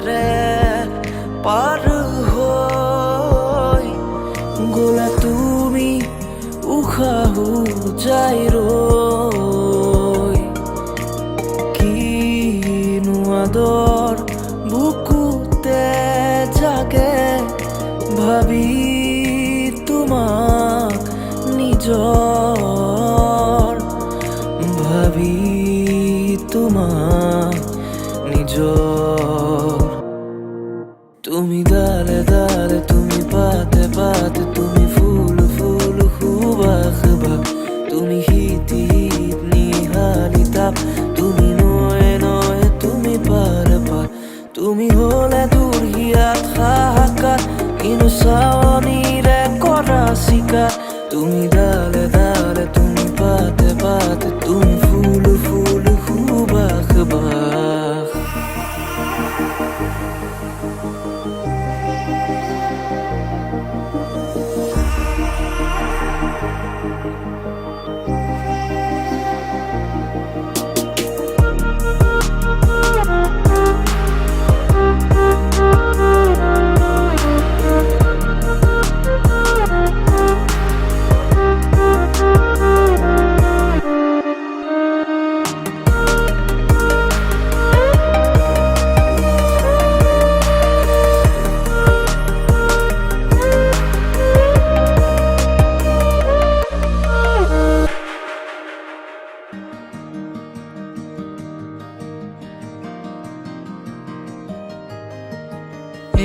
রে পার হই গোলা তুমি উখাহু যাই রই কিনু আদর বুকুতে জাগে ভাবি তোমাক নিজর ভাবি তোমাক নিজর তুমি দালে দালে তুমি পাতে পাতে তুমি ফুল ফুল খুবা খুবা তুমি হিতি হিত নিহালি তাপ তুমি নয়ে নয়ে তুমি পার পার তুমি হলে দূর হিয়াত হাহাকার কিনু সাওনিরে করা শিকার তুমি দালে দালে তুমি পাতে পাতে তুমি ফুল ফুল খুবা খুবা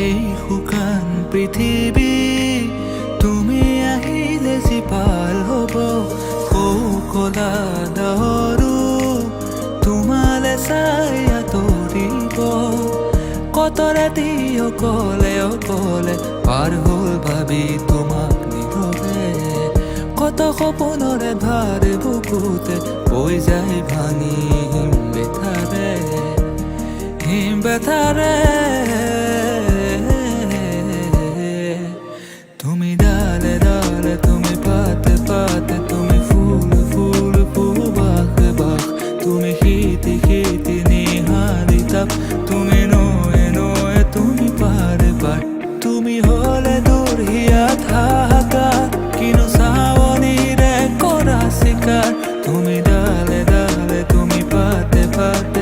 এই শুকান পৃথিৱী তুমি আহিলে জীপাল হ'ব কলা দহৰো তোমালে চাই আঁতৰিব কত ৰাতি অকলে অকলে পাৰ হ'ল ভাবি তোমাক নীৰৱে কত সপোনৰে ভাৰ বুকুতে হৈ যায় ভাঙি হিম বেথাৰে তুমি ডালে ডালে তুমি পাতে পাতে তুমি ফুল ফুল ফুবাখ বাখ তুমি শীতি শীতি নিহালি তাপ তুমি নয়ে নয়ে তুমি পার পার তুমি হলে দূৰ হিয়াত হাহাকাৰ কিনো চাৱনিৰে কৰা চিকাৰ তুমি ডালে ডালে তুমি পাতে পাতে